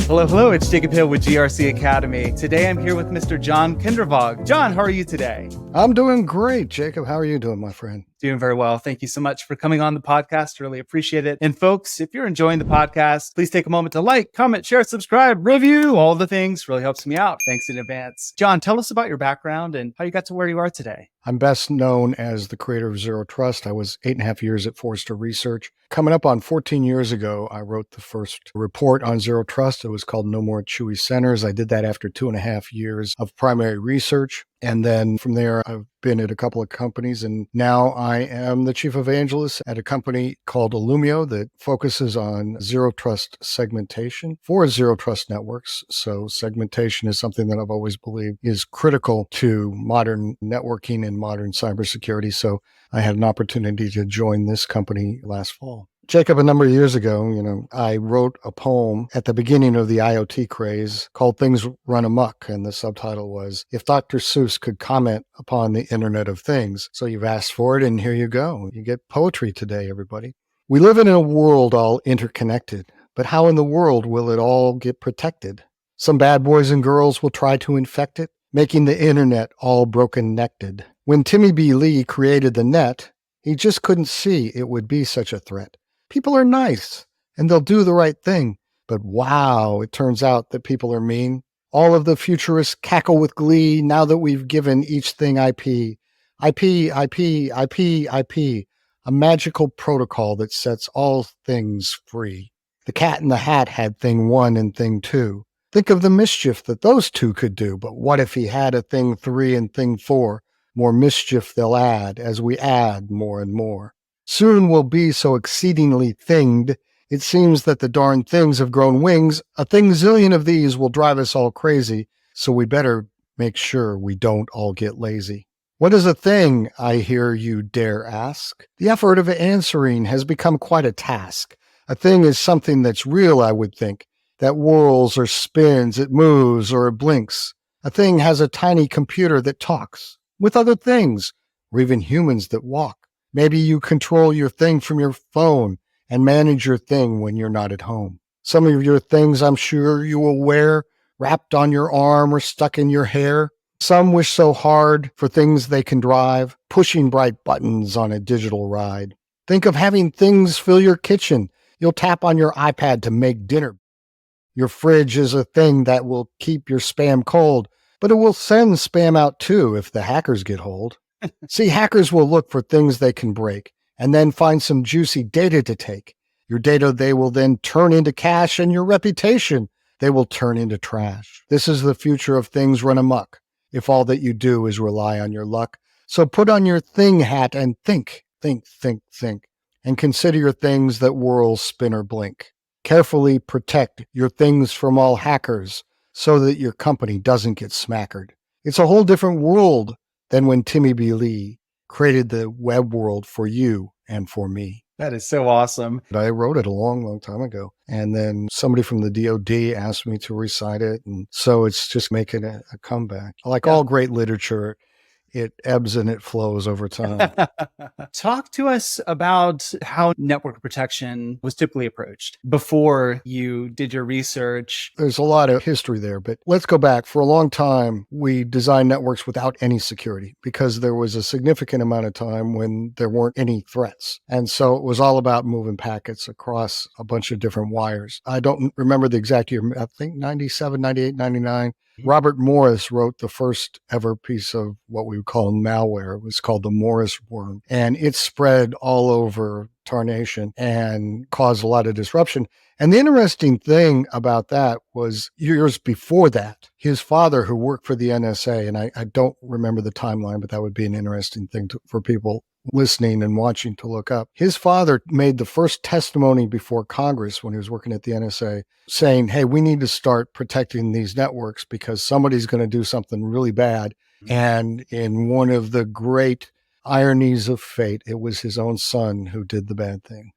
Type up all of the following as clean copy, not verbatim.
Hello, hello. It's Jacob Hill with GRC Academy. Today I'm here with Mr. John Kindervag. John, how are you today? I'm doing great, Jacob. How are you doing, my friend? Doing very well. Thank you so much for coming on the podcast. Really appreciate it. And folks, if you're enjoying the podcast, please take a moment to like, comment, share, subscribe, review, all the things. Really helps me out. Thanks in advance. John, tell us about your background and how you got to where you are today. I'm best known as the creator of Zero Trust. I was 8.5 years at Forrester Research. Coming up on 14 years ago, I wrote the first report on Zero Trust. It was called No More Chewy Centers. I did that after 2.5 years of primary research. And then from there, I've been at a couple of companies, and now I am the chief evangelist at a company called Illumio that focuses on zero trust segmentation for zero trust networks. So segmentation is something that I've always believed is critical to modern networking and modern cybersecurity. So I had an opportunity to join this company last fall. Jacob, a number of years ago, I wrote a poem at the beginning of the IoT craze called Things Run Amok. And the subtitle was, If Dr. Seuss Could Comment Upon the Internet of Things. So you've asked for it, and here you go. You get poetry today, everybody. We live in a world all interconnected, but how in the world will it all get protected? Some bad boys and girls will try to infect it, making the internet all broken-necked. When Timmy B. Lee created the net, he just couldn't see it would be such a threat. People are nice, and they'll do the right thing. But wow, it turns out that people are mean. All of the futurists cackle with glee now that we've given each thing IP. IP, a magical protocol that sets all things free. The Cat in the Hat had thing 1 and thing 2. Think of the mischief that those two could do, but what if he had a thing 3 and thing 4? More mischief they'll add as we add more and more. Soon we'll be so exceedingly thinged, it seems that the darn things have grown wings. A thing zillion of these will drive us all crazy, so we better make sure we don't all get lazy. What is a thing, I hear you dare ask? The effort of answering has become quite a task. A thing is something that's real, I would think, that whirls or spins, it moves or it blinks. A thing has a tiny computer that talks with other things, or even humans that walk. Maybe you control your thing from your phone and manage your thing when you're not at home. Some of your things I'm sure you will wear wrapped on your arm or stuck in your hair. Some wish so hard for things they can drive, pushing bright buttons on a digital ride. Think of having things fill your kitchen. You'll tap on your iPad to make dinner. Your fridge is a thing that will keep your spam cold, but it will send spam out too if the hackers get hold. See, hackers will look for things they can break and then find some juicy data to take. Your data they will then turn into cash, and your reputation they will turn into trash. This is the future of things run amok, if all that you do is rely on your luck. So put on your thing hat and think, and consider your things that whirl, spin, or blink. Carefully protect your things from all hackers so that your company doesn't get smackered. It's a whole different world than when Timmy B. Lee created the web world for you and for me. That is so awesome. I wrote it a long time ago. And then somebody from the DOD asked me to recite it. And so it's just making a comeback. Like all great literature, it ebbs and it flows over time. Talk to us about how network protection was typically approached before you did your research. There's a lot of history there, but let's go back. For a long time, we designed networks without any security because there was a significant amount of time when there weren't any threats. And so it was all about moving packets across a bunch of different wires. I don't remember the exact year, I think 97, 98, 99. Robert Morris wrote the first ever piece of what we would call malware. It was called the Morris worm, and it spread all over tarnation and caused a lot of disruption. And the interesting thing about that was years before that, his father, who worked for the NSA, and I don't remember the timeline, but that would be an interesting thing for people listening and watching to look up. His father made the first testimony before Congress when he was working at the NSA saying, hey, we need to start protecting these networks because somebody's going to do something really bad. And in one of the great ironies of fate, it was his own son who did the bad thing.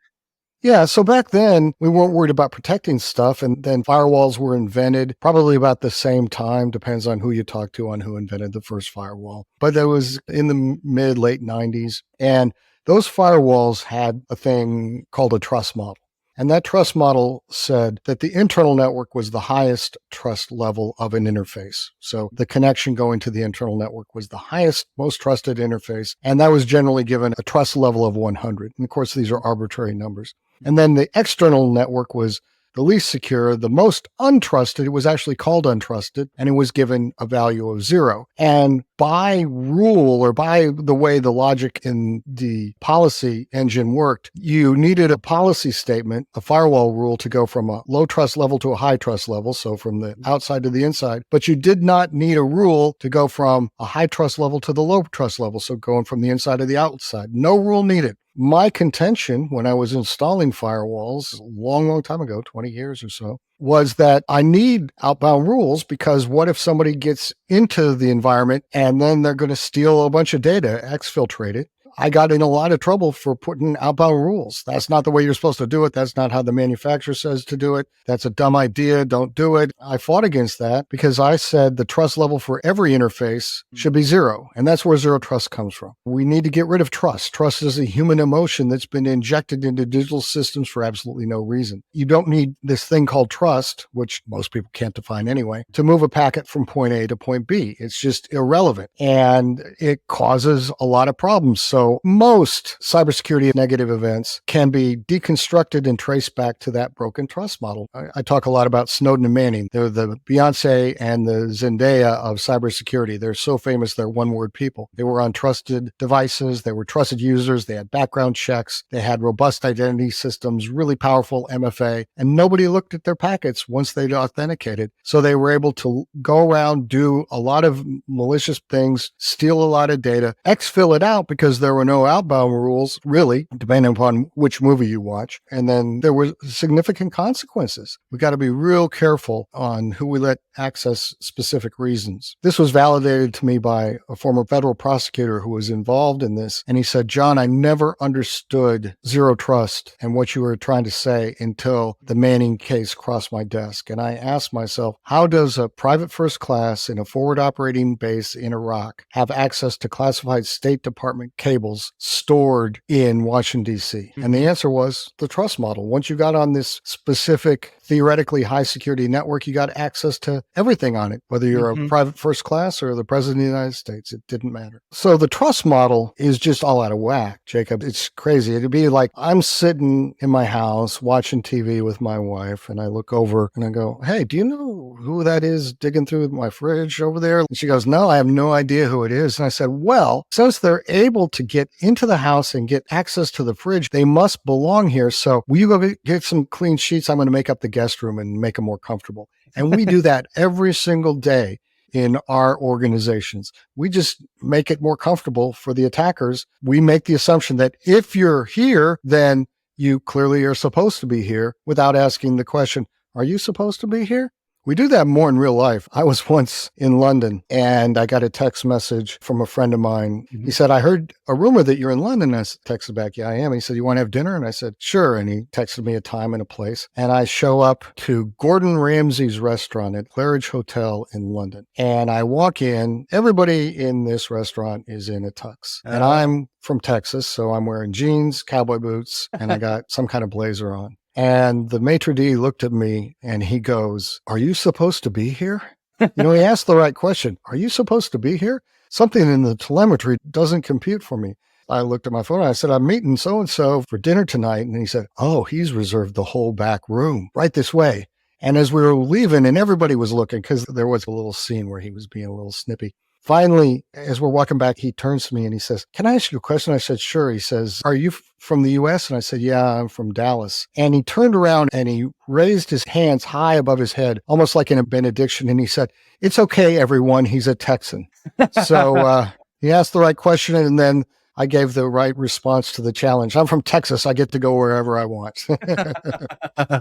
Yeah, so back then, we weren't worried about protecting stuff, and then firewalls were invented probably about the same time, depends on who you talk to on who invented the first firewall. But that was in the late 90s, and those firewalls had a thing called a trust model. And that trust model said that the internal network was the highest trust level of an interface. So the connection going to the internal network was the highest, most trusted interface. And that was generally given a trust level of 100. And of course, these are arbitrary numbers. And then the external network was the least secure, the most untrusted. It was actually called untrusted, and it was given a value of 0. And by rule, or by the way the logic in the policy engine worked, you needed a policy statement, a firewall rule, to go from a low trust level to a high trust level, so from the outside to the inside. But you did not need a rule to go from a high trust level to the low trust level, so going from the inside to the outside. No rule needed. My contention when I was installing firewalls a long, long time ago, 20 years or so, was that I need outbound rules, because what if somebody gets into the environment and then they're going to steal a bunch of data, exfiltrate it? I got in a lot of trouble for putting outbound rules. That's not the way you're supposed to do it. That's not how the manufacturer says to do it. That's a dumb idea. Don't do it. I fought against that because I said the trust level for every interface should be 0. And that's where zero trust comes from. We need to get rid of trust. Trust is a human emotion that's been injected into digital systems for absolutely no reason. You don't need this thing called trust, which most people can't define anyway, to move a packet from point A to point B. It's just irrelevant. And it causes a lot of problems. So most cybersecurity negative events can be deconstructed and traced back to that broken trust model. I talk a lot about Snowden and Manning. They're the Beyonce and the Zendaya of cybersecurity. They're so famous, they're one-word people. They were on trusted devices. They were trusted users. They had background checks. They had robust identity systems, really powerful MFA, and nobody looked at their packets once they'd authenticated. So they were able to go around, do a lot of malicious things, steal a lot of data, exfil it out because there were no outbound rules, really, depending upon which movie you watch. And then there were significant consequences. We got to be real careful on who we let access specific reasons. This was validated to me by a former federal prosecutor who was involved in this. And he said, John, I never understood zero trust and what you were trying to say until the Manning case crossed my desk. And I asked myself, how does a private first class in a forward operating base in Iraq have access to classified State Department cables stored in Washington, D.C.? And the answer was the trust model. Once you got on this specific, theoretically high security network, you got access to everything on it, whether you're a private first class or the president of the United States. It didn't matter. So the trust model is just all out of whack, Jacob. It's crazy. It'd be like I'm sitting in my house watching TV with my wife, and I look over and I go, hey, do you know who that is digging through my fridge over there? And she goes, no, I have no idea who it is. And I said, well, since they're able to get into the house and get access to the fridge, they must belong here. So will you go get some clean sheets? I'm going to make up the guest room and make them more comfortable. And we do that every single day in our organizations. We just make it more comfortable for the attackers. We make the assumption that if you're here, then you clearly are supposed to be here, without asking the question, are you supposed to be here? We do that more in real life. I was once in London and I got a text message from a friend of mine. He said, I heard a rumor that you're in London. I texted back, yeah, I am. He said, you want to have dinner? And I said, sure. And he texted me a time and a place. And I show up to Gordon Ramsay's restaurant at Claridge Hotel in London. And I walk in, everybody in this restaurant is in a tux. And I'm from Texas, so I'm wearing jeans, cowboy boots, and I got some kind of blazer on. And the maitre d' looked at me and he goes, are you supposed to be here? He asked the right question. Are you supposed to be here? Something in the telemetry doesn't compute for me. I looked at my phone and I said, I'm meeting so-and-so for dinner tonight. And he said, oh, he's reserved the whole back room right this way. And as we were leaving and everybody was looking, because there was a little scene where he was being a little snippy. Finally, as we're walking back, he turns to me and he says, can I ask you a question? I said, sure. He says, are you from the U.S.? And I said, yeah, I'm from Dallas. And he turned around and he raised his hands high above his head, almost like in a benediction. And he said, it's okay, everyone. He's a Texan. So he asked the right question. And then I gave the right response to the challenge. I'm from Texas. I get to go wherever I want.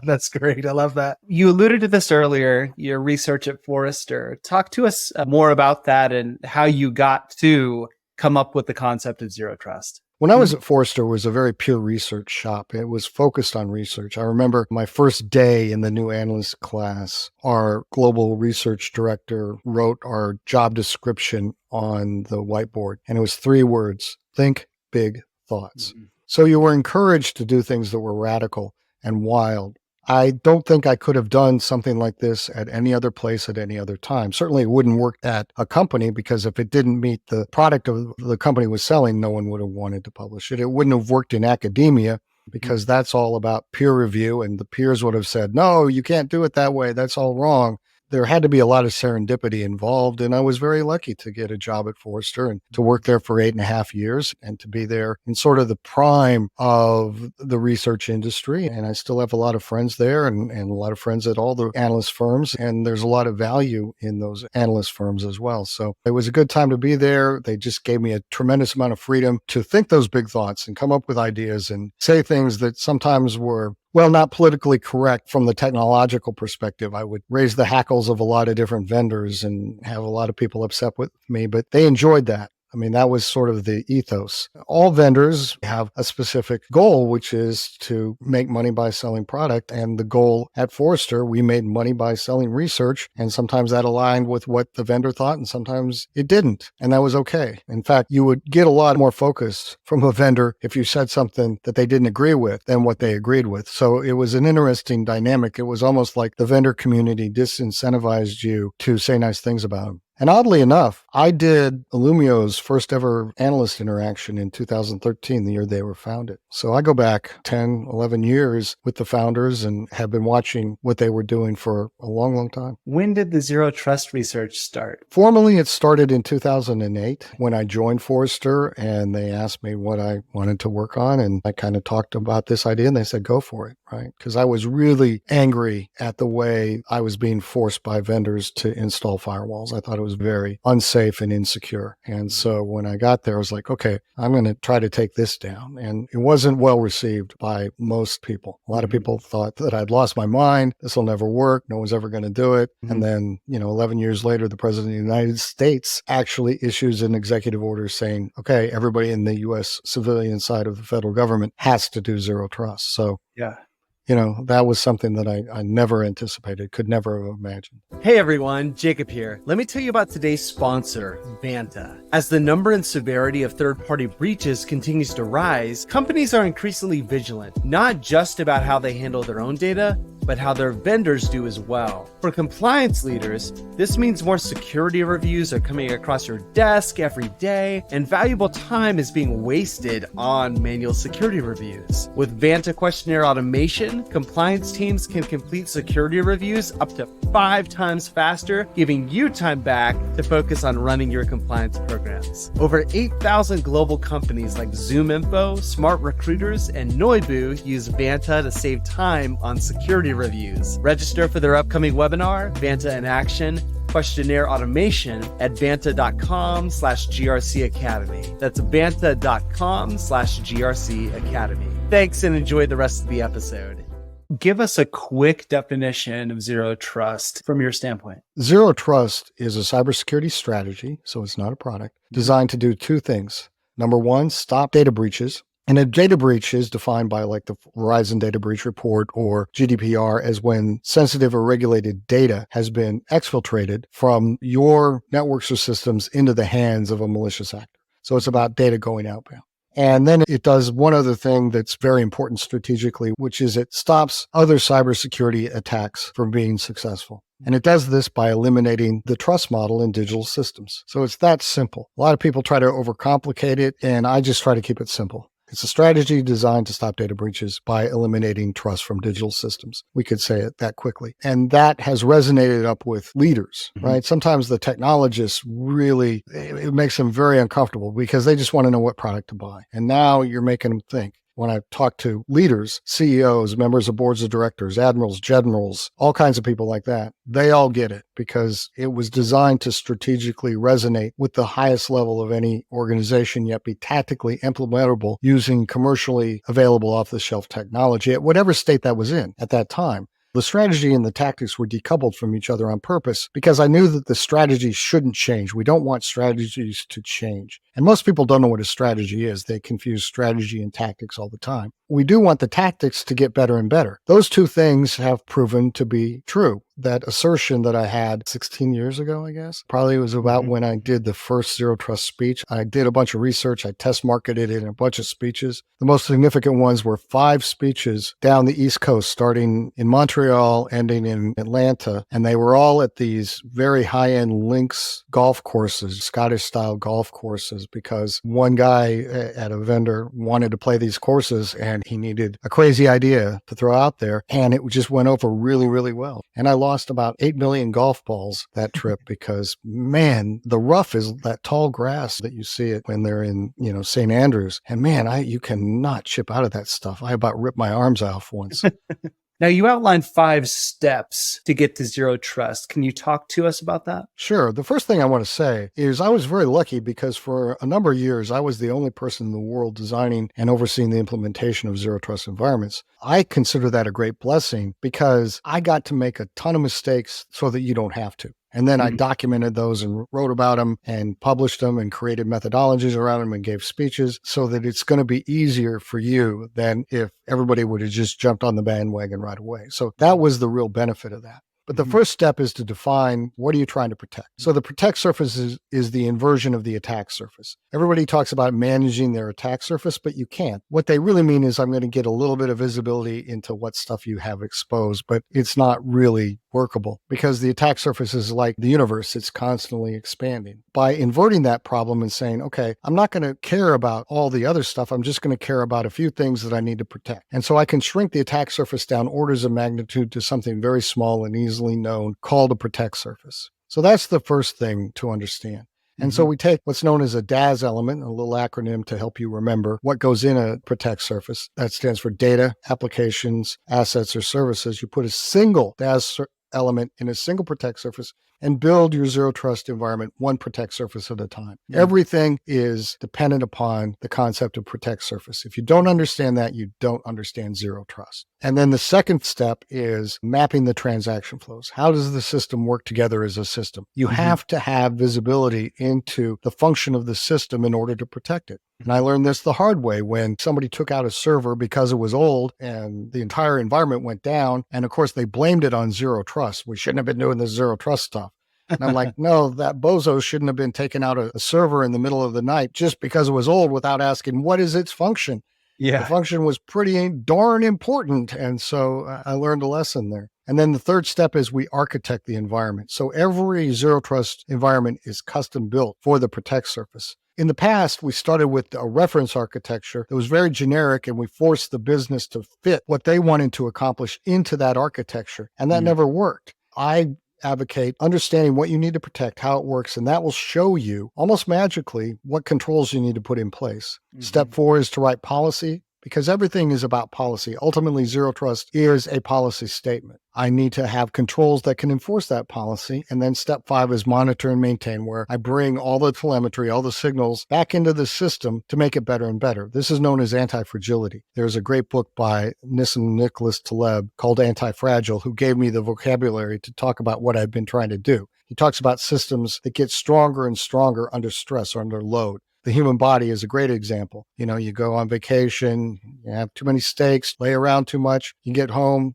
That's great. I love that. You alluded to this earlier, your research at Forrester. Talk to us more about that and how you got to come up with the concept of zero trust. When I was at Forrester, it was a very pure research shop. It was focused on research. I remember my first day in the new analyst class, our global research director wrote our job description on the whiteboard. And it was 3 words: think big thoughts. So you were encouraged to do things that were radical. and wild. I don't think I could have done something like this at any other place at any other time. Certainly it wouldn't work at a company, because if it didn't meet the product of the company was selling, no one would have wanted to publish it. It wouldn't have worked in academia, because that's all about peer review, and the peers would have said, no, you can't do it that way. That's all wrong. There had to be a lot of serendipity involved, and I was very lucky to get a job at Forrester and to work there for 8.5 years and to be there in sort of the prime of the research industry. And I still have a lot of friends there and a lot of friends at all the analyst firms, and there's a lot of value in those analyst firms as well. So it was a good time to be there. They just gave me a tremendous amount of freedom to think those big thoughts and come up with ideas and say things that sometimes were, well, not politically correct from the technological perspective. I would raise the hackles of a lot of different vendors and have a lot of people upset with me, but they enjoyed that. I mean, that was sort of the ethos. All vendors have a specific goal, which is to make money by selling product. And the goal at Forrester, we made money by selling research. And sometimes that aligned with what the vendor thought, and sometimes it didn't. And that was okay. In fact, you would get a lot more focus from a vendor if you said something that they didn't agree with than what they agreed with. So it was an interesting dynamic. It was almost like the vendor community disincentivized you to say nice things about them. And oddly enough, I did Illumio's first ever analyst interaction in 2013, the year they were founded. So I go back 10, 11 years with the founders and have been watching what they were doing for a long, long time. When did the Zero Trust research start? Formally, it started in 2008 when I joined Forrester, and they asked me what I wanted to work on. And I kind of talked about this idea, and they said, go for it, right? Because I was really angry at the way I was being forced by vendors to install firewalls. I thought it was very unsafe and insecure. And so when I got there, I was like, okay, I'm going to try to take this down. And it wasn't well received by most people. A lot of people thought that I'd lost my mind. This will never work. No one's ever going to do it. And then, 11 years later, the president of the United States actually issues an executive order saying, okay, everybody in the U.S. civilian side of the federal government has to do zero trust. So Yeah. That was something that I never anticipated, could never have imagined. Hey everyone, Jacob here. Let me tell you about today's sponsor, Vanta. As the number and severity of third-party breaches continues to rise, companies are increasingly vigilant, not just about how they handle their own data, but how their vendors do as well. For compliance leaders, this means more security reviews are coming across your desk every day, and valuable time is being wasted on manual security reviews. With Vanta questionnaire automation, compliance teams can complete security reviews up to 5 times faster, giving you time back to focus on running your compliance programs. Over 8,000 global companies like ZoomInfo, Smart Recruiters, and Noibu use Vanta to save time on security reviews. Register for their upcoming webinar, Vanta in Action, questionnaire automation at vanta.com/GRC Academy. That's vanta.com/GRC Academy. Thanks and enjoy the rest of the episode. Give us a quick definition of Zero Trust from your standpoint. Zero Trust is a cybersecurity strategy, so it's not a product, designed to do 2 things. Number 1, stop data breaches. And a data breach is defined by like the Verizon Data Breach Report or GDPR as when sensitive or regulated data has been exfiltrated from your networks or systems into the hands of a malicious actor. So it's about data going outbound. And then it does one other thing that's very important strategically, which is it stops other cybersecurity attacks from being successful. And it does this by eliminating the trust model in digital systems. So it's that simple. A lot of people try to overcomplicate it, and I just try to keep it simple. It's a strategy designed to stop data breaches by eliminating trust from digital systems. We could say it that quickly. And that has resonated up with leaders, right? Sometimes the technologists really, it makes them very uncomfortable because they just want to know what product to buy. And now you're making them think. When I talk to leaders, CEOs, members of boards of directors, admirals, generals, all kinds of people like that, they all get it because it was designed to strategically resonate with the highest level of any organization, yet be tactically implementable using commercially available off-the-shelf technology at whatever state that was in at that time. The strategy and the tactics were decoupled from each other on purpose because I knew that the strategy shouldn't change. We don't want strategies to change. And most people don't know what a strategy is. They confuse strategy and tactics all the time. we do want the tactics to get better and better. Those two things have proven to be true. That assertion that I had 16 years ago, I guess, probably was about when I did the first Zero Trust speech. I did a bunch of research. I test marketed it in a bunch of speeches. The most significant ones were 5 speeches down the East Coast, starting in Montreal, ending in Atlanta. And they were all at these very high-end links golf courses, Scottish-style golf courses, because one guy at a vendor wanted to play these courses and he needed a crazy idea to throw out there. And it just went over really, really well. And I lost about 8 million golf balls that trip because, man, the rough is that tall grass that you see it when they're in, St. Andrews. And man, you cannot chip out of that stuff. I about ripped my arms off once. Now, you outlined 5 steps to get to Zero Trust. Can you talk to us about that? Sure. The first thing I want to say is I was very lucky because for a number of years, I was the only person in the world designing and overseeing the implementation of Zero Trust environments. I consider that a great blessing because I got to make a ton of mistakes so that you don't have to. And then I documented those and wrote about them and published them and created methodologies around them and gave speeches so that it's going to be easier for you than if everybody would have just jumped on the bandwagon right away. So that was the real benefit of that. But the first step is to define what are you trying to protect. So the protect surface is the inversion of the attack surface. Everybody talks about managing their attack surface, but you can't. What they really mean is I'm going to get a little bit of visibility into what stuff you have exposed, but it's not really workable because the attack surface is like the universe. It's constantly expanding. By inverting that problem and saying, okay, I'm not going to care about all the other stuff. I'm just going to care about a few things that I need to protect. And so I can shrink the attack surface down orders of magnitude to something very small and easily known called a protect surface. So that's the first thing to understand. And so we take what's known as a DAS element, a little acronym to help you remember what goes in a protect surface. That stands for data, applications, assets, or services. You put a single DAS element in a single protect surface and build your Zero Trust environment one protect surface at a time. Everything is dependent upon the concept of protect surface. If you don't understand that, you don't understand Zero Trust. And then the second step is mapping the transaction flows. How does the system work together as a system? You have to have visibility into the function of the system in order to protect it. And I learned this the hard way when somebody took out a server because it was old and the entire environment went down. And of course, they blamed it on Zero Trust. We shouldn't have been doing this Zero Trust stuff. And I'm like, no, that bozo shouldn't have been taking out a server in the middle of the night just because it was old without asking, what is its function? Yeah. The function was pretty darn important. And so I learned a lesson there. And then the third step is we architect the environment. So every Zero Trust environment is custom built for the protect surface. In the past, we started with a reference architecture that was very generic, and we forced the business to fit what they wanted to accomplish into that architecture. And that never worked. I advocate understanding what you need to protect, how it works, and that will show you almost magically what controls you need to put in place. Step 4 is to write policy, because everything is about policy. Ultimately, Zero Trust is a policy statement. I need to have controls that can enforce that policy. And then step 5 is monitor and maintain, where I bring all the telemetry, all the signals back into the system to make it better and better. This is known as anti-fragility. There's a great book by Nissim Nicholas Taleb called Anti-Fragile, who gave me the vocabulary to talk about what I've been trying to do. He talks about systems that get stronger and stronger under stress or under load. The human body is a great example. You go on vacation, you have too many steaks, lay around too much, you get home,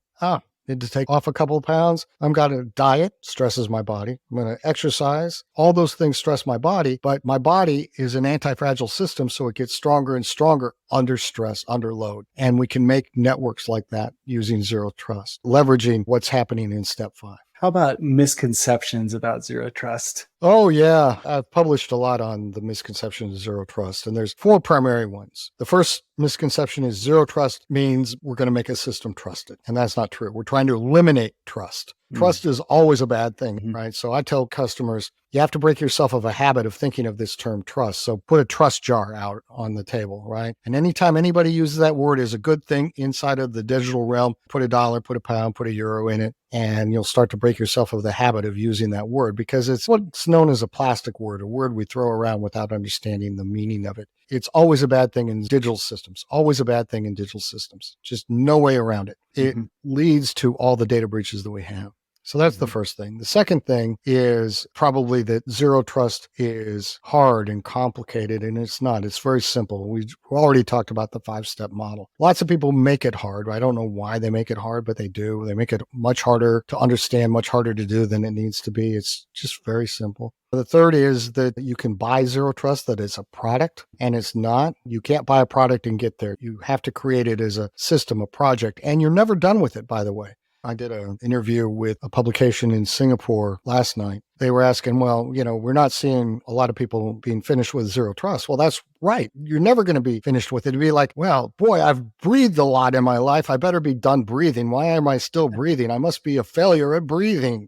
need to take off a couple of pounds. I'm going to diet, stresses my body. I'm going to exercise. All those things stress my body, but my body is an anti-fragile system, so it gets stronger and stronger under stress, under load. And we can make networks like that using Zero Trust, leveraging what's happening in step 5. How about misconceptions about Zero Trust? Oh, yeah. I've published a lot on the misconceptions of Zero Trust, and there's 4 primary ones. The first misconception is Zero Trust means we're going to make a system trusted, and that's not true. We're trying to eliminate trust. Trust is always a bad thing, right? So I tell customers, you have to break yourself of a habit of thinking of this term trust. So put a trust jar out on the table, right? And anytime anybody uses that word as a good thing inside of the digital realm, put a dollar, put a pound, put a euro in it, and you'll start to break yourself of the habit of using that word because it's what's known as a plastic word, a word we throw around without understanding the meaning of it. It's always a bad thing in digital systems, always a bad thing in digital systems. Just no way around it. It leads to all the data breaches that we have. So that's the first thing. The second thing is probably that zero trust is hard and complicated, and it's not. It's very simple. We already talked about the 5-step model. Lots of people make it hard. I don't know why they make it hard, but they do. They make it much harder to understand, much harder to do than it needs to be. It's just very simple. The third is that you can buy zero trust, that it's a product, and it's not. You can't buy a product and get there. You have to create it as a system, a project, and you're never done with it, by the way. I did an interview with a publication in Singapore last night. They were asking, well, we're not seeing a lot of people being finished with zero trust. Well, that's right. You're never going to be finished with it. It'd be like, well, boy, I've breathed a lot in my life. I better be done breathing. Why am I still breathing? I must be a failure at breathing,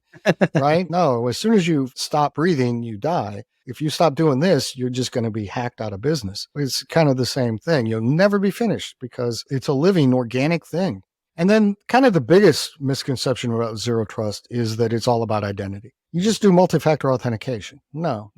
right? No, as soon as you stop breathing, you die. If you stop doing this, you're just going to be hacked out of business. It's kind of the same thing. You'll never be finished because it's a living, organic thing. And then kind of the biggest misconception about zero trust is that it's all about identity. You just do multi-factor authentication. No.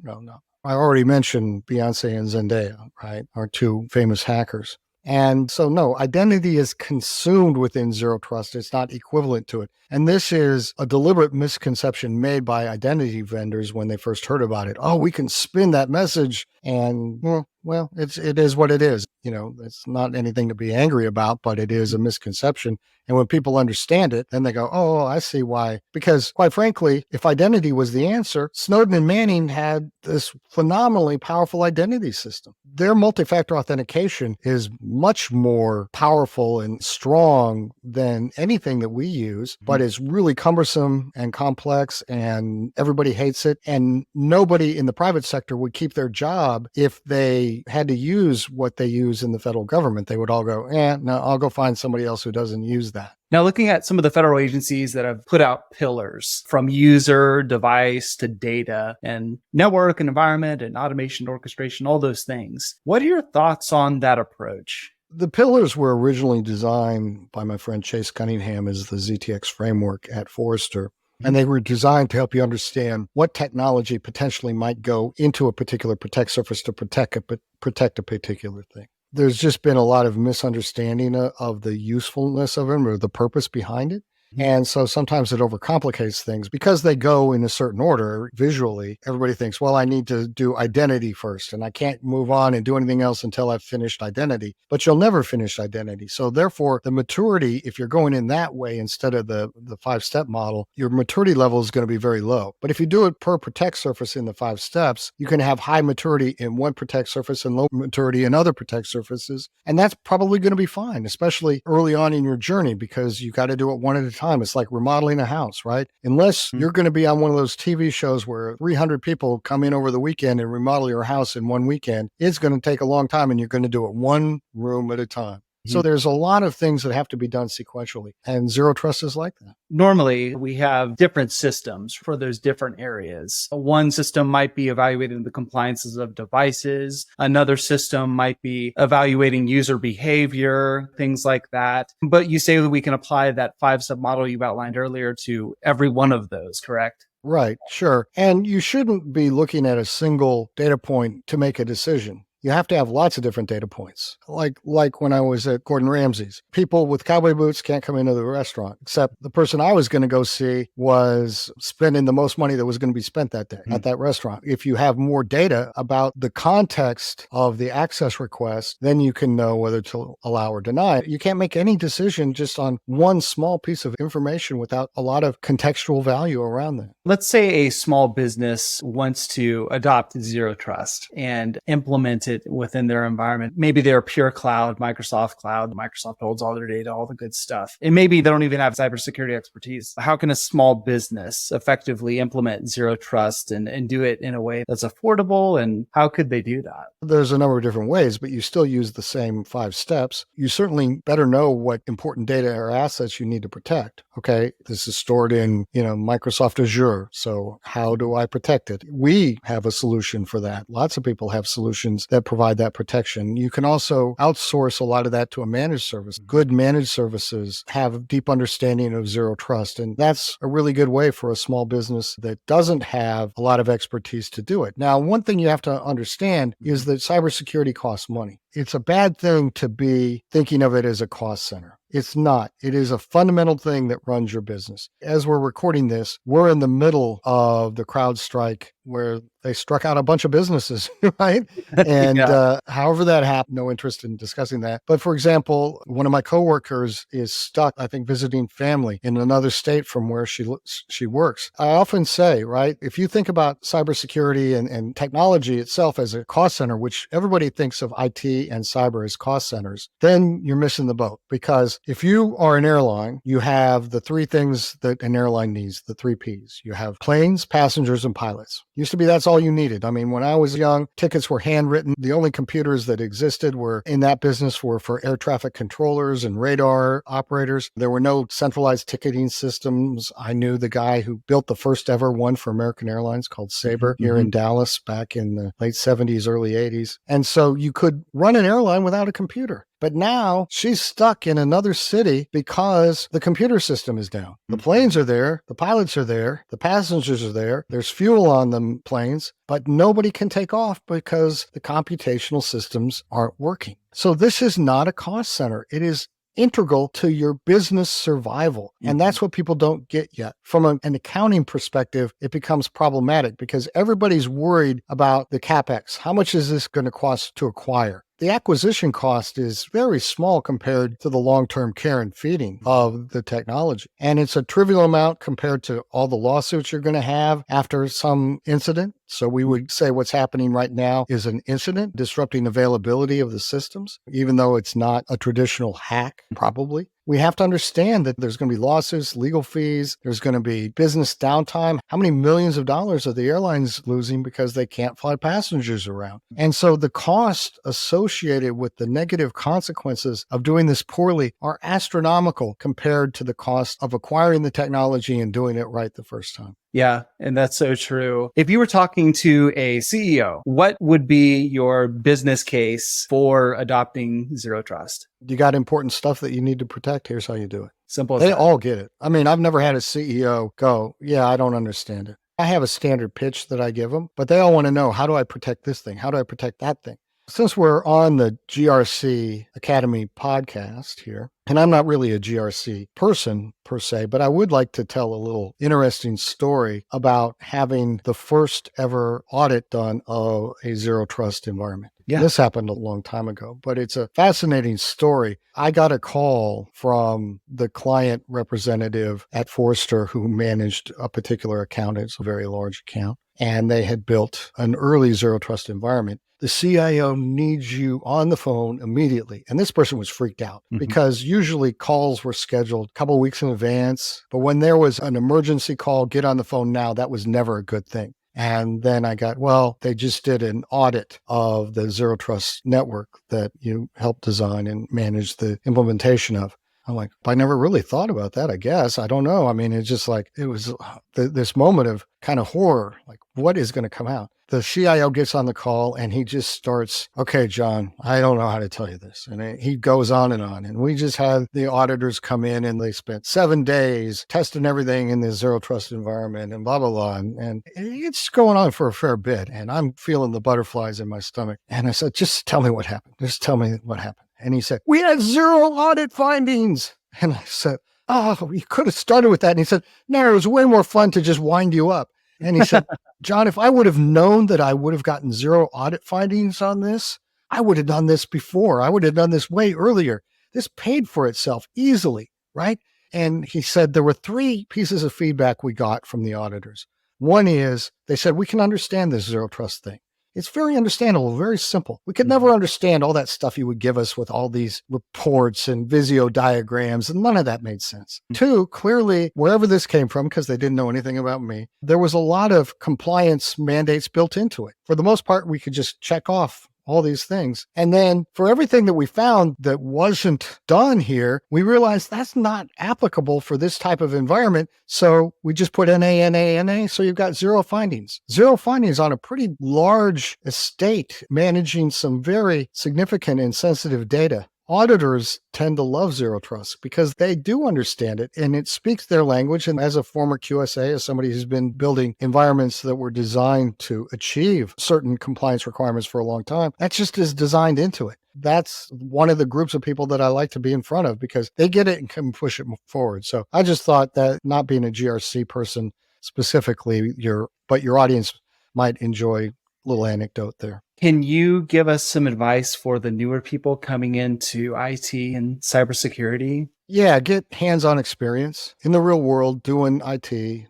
I already mentioned Beyonce and Zendaya, right? Our two famous hackers. And so, no, identity is consumed within zero trust. It's not equivalent to it. And this is a deliberate misconception made by identity vendors when they first heard about it. Oh, we can spin that message. And well, it is what it is. It's not anything to be angry about, but it is a misconception. And when people understand it, then they go, oh, I see why. Because quite frankly, if identity was the answer, Snowden and Manning had this phenomenally powerful identity system. Their multi-factor authentication is much more powerful and strong than anything that we use, but it's really cumbersome and complex, and everybody hates it. And nobody in the private sector would keep their job if they had to use what they use in the federal government. They would all go, no, I'll go find somebody else who doesn't use that. Now, looking at some of the federal agencies that have put out pillars from user, device to data and network and environment and automation, orchestration, all those things. What are your thoughts on that approach? The pillars were originally designed by my friend Chase Cunningham as the ZTX framework at Forrester. And they were designed to help you understand what technology potentially might go into a particular protect surface to protect a particular thing. There's just been a lot of misunderstanding of the usefulness of them or the purpose behind it. And so sometimes it overcomplicates things because they go in a certain order visually. Everybody thinks, well, I need to do identity first, and I can't move on and do anything else until I've finished identity. But you'll never finish identity. So therefore, the maturity, if you're going in that way instead of the 5-step model, your maturity level is going to be very low. But if you do it per protect surface in the 5 steps, you can have high maturity in one protect surface and low maturity in other protect surfaces. And that's probably going to be fine, especially early on in your journey, because you got to do it one at a time. It's like remodeling a house, right? Unless you're going to be on one of those TV shows where 300 people come in over the weekend and remodel your house in one weekend, it's going to take a long time, and you're going to do it one room at a time. So there's a lot of things that have to be done sequentially, and zero trust is like that. Normally, we have different systems for those different areas. One system might be evaluating the compliances of devices. Another system might be evaluating user behavior, things like that. But you say that we can apply that 5-step model you've outlined earlier to every one of those, correct? Right, sure. And you shouldn't be looking at a single data point to make a decision. You have to have lots of different data points. Like when I was at Gordon Ramsay's, people with cowboy boots can't come into the restaurant, except the person I was going to go see was spending the most money that was going to be spent that day at that restaurant. If you have more data about the context of the access request, then you can know whether to allow or deny it. You can't make any decision just on one small piece of information without a lot of contextual value around that. Let's say a small business wants to adopt zero trust and implement it within their environment. Maybe they're pure cloud, Microsoft cloud. Microsoft holds all their data, all the good stuff. And maybe they don't even have cybersecurity expertise. How can a small business effectively implement zero trust and do it in a way that's affordable? And how could they do that? There's a number of different ways, but you still use the same 5 steps. You certainly better know what important data or assets you need to protect. Okay, this is stored in, Microsoft Azure. So how do I protect it? We have a solution for that. Lots of people have solutions that provide that protection. You can also outsource a lot of that to a managed service. Good managed services have a deep understanding of zero trust. And that's a really good way for a small business that doesn't have a lot of expertise to do it. Now, one thing you have to understand is that cybersecurity costs money. it's a bad thing to be thinking of it as a cost center. It's not. It is a fundamental thing that runs your business. As we're recording this, we're in the middle of the CrowdStrike where they struck out a bunch of businesses, right? And however that happened, no interest in discussing that. But for example, one of my coworkers is stuck, I think, visiting family in another state from where she works. I often say, right, if you think about cybersecurity and technology itself as a cost center, which everybody thinks of IT and cyber as cost centers, then you're missing the boat. Because if you are an airline, you have the three things that an airline needs, the three Ps. You have planes, passengers, and pilots. Used to be that's all you needed. I mean, when I was young, tickets were handwritten. The only computers that existed were in that business were for air traffic controllers and radar operators. There were no centralized ticketing systems. I knew the guy who built the first ever one for American Airlines called Sabre here in Dallas back in the late 70s, early 80s. And so you could run an airline without a computer. But now she's stuck in another city because the computer system is down. The planes are there, the pilots are there, the passengers are there, there's fuel on the planes, but nobody can take off because the computational systems aren't working. So this is not a cost center. It is integral to your business survival. And that's what people don't get yet. From an accounting perspective, it becomes problematic because everybody's worried about the CapEx. How much is this going to cost to acquire? The acquisition cost is very small compared to the long-term care and feeding of the technology. And it's a trivial amount compared to all the lawsuits you're going to have after some incident. So we would say what's happening right now is an incident disrupting availability of the systems, even though it's not a traditional hack, probably. We have to understand that there's going to be lawsuits, legal fees, there's going to be business downtime. How many millions of dollars are the airlines losing because they can't fly passengers around? And so the cost associated with the negative consequences of doing this poorly are astronomical compared to the cost of acquiring the technology and doing it right the first time. Yeah, and that's so true. If you were talking to a CEO, what would be your business case for adopting Zero Trust? You got important stuff that you need to protect. Here's how you do it. Simple as They that. all get it. I mean, I've never had a CEO go, yeah, I don't understand it. I have a standard pitch that I give them, but they all want to know, how do I protect this thing? How do I protect that thing? Since we're on the GRC Academy podcast here, and I'm not really a GRC person per se, but I would like to tell a little interesting story about having the first ever audit done of a Zero Trust environment. Yeah. This happened a long time ago, but it's a fascinating story. I got a call from the client representative at Forrester who managed a particular account. It's a very large account, and they had built an early Zero Trust environment. The CIO needs you on the phone immediately. And this person was freaked out because usually calls were scheduled a couple of weeks in advance. But when there was an emergency call, get on the phone now, that was never a good thing. And then I got, well, they just did an audit of the Zero Trust network that you helped design and manage the implementation of. I'm like, I never really thought about that, I guess. I don't know. I mean, it's just like, it was this moment of kind of horror, like what is going to come out? The CIO gets on the call and he just starts, okay, John, I don't know how to tell you this. And he goes on. And we just had the auditors come in and they spent 7 days testing everything in the Zero Trust environment and blah, blah, blah. And it's going on for a fair bit. And I'm feeling the butterflies in my stomach. And I said, just tell me what happened. Just tell me what happened. And he said, we had 0 audit findings. And I said, oh, you could have started with that. And he said, no, it was way more fun to just wind you up. And he said, John, if I would have known that I would have gotten 0 audit findings on this, I would have done this before. I would have done this way earlier. This paid for itself easily, right? And he said there were 3 pieces of feedback we got from the auditors. One is they said, we can understand this Zero Trust thing. It's very understandable, very simple. We could never understand all that stuff you would give us with all these reports and Visio diagrams, and none of that made sense. 2, clearly, wherever this came from, because they didn't know anything about me, there was a lot of compliance mandates built into it. For the most part, we could just check off all these things. And then for everything that we found that wasn't done here, we realized that's not applicable for this type of environment. So we just put NA. So you've got 0 findings. 0 findings on a pretty large estate managing some very significant and sensitive data. Auditors tend to love Zero Trust because they do understand it and it speaks their language. And as a former QSA, as somebody who's been building environments that were designed to achieve certain compliance requirements for a long time, that just is designed into it. That's one of the groups of people that I like to be in front of because they get it and can push it forward. So I just thought that not being a GRC person specifically, your audience might enjoy a little anecdote there. Can you give us some advice for the newer people coming into IT and cybersecurity? Yeah, get hands-on experience in the real world, doing IT,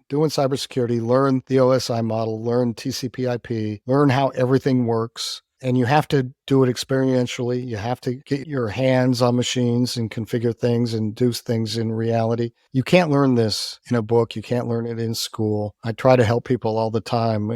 doing cybersecurity, learn the OSI model, learn TCP/IP, learn how everything works. And you have to do it experientially. You have to get your hands on machines and configure things and do things in reality. You can't learn this in a book. You can't learn it in school. I try to help people all the time.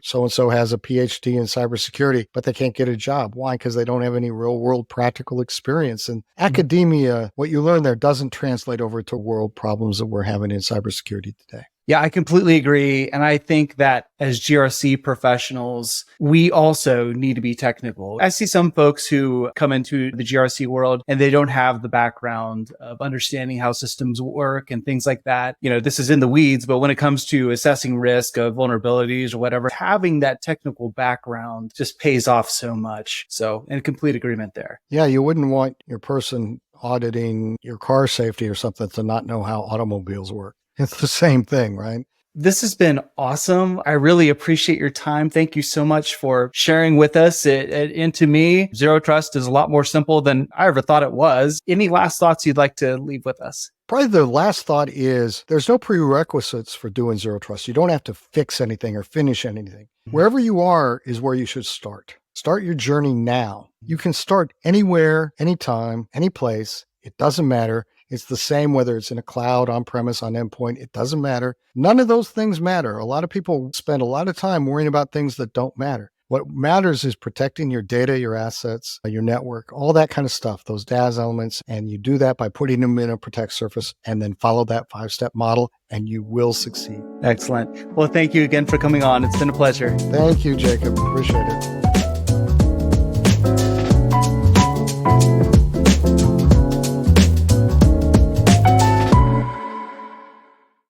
So-and-so has a PhD in cybersecurity, but they can't get a job. Why? Because they don't have any real world practical experience. And academia, what you learn there doesn't translate over to world problems that we're having in cybersecurity today. Yeah, I completely agree. And I think that as GRC professionals, we also need to be technical. I see some folks who come into the GRC world and they don't have the background of understanding how systems work and things like that. This is in the weeds, but when it comes to assessing risk of vulnerabilities or whatever, having that technical background just pays off so much. So in complete agreement there. Yeah, you wouldn't want your person auditing your car safety or something to not know how automobiles work. It's the same thing, right? This has been awesome. I really appreciate your time. Thank you so much for sharing with us. And to me, Zero Trust is a lot more simple than I ever thought it was. Any last thoughts you'd like to leave with us? Probably the last thought is there's no prerequisites for doing Zero Trust. You don't have to fix anything or finish anything. Wherever you are is where you should start. Start your journey now. You can start anywhere, anytime, any place. It doesn't matter. It's the same whether it's in a cloud, on-premise, on endpoint. It doesn't matter. None of those things matter. A lot of people spend a lot of time worrying about things that don't matter. What matters is protecting your data, your assets, your network, all that kind of stuff, those DAS elements. And you do that by putting them in a protect surface and then follow that 5-step model and you will succeed. Excellent. Well, thank you again for coming on. It's been a pleasure. Thank you, Jacob. Appreciate it.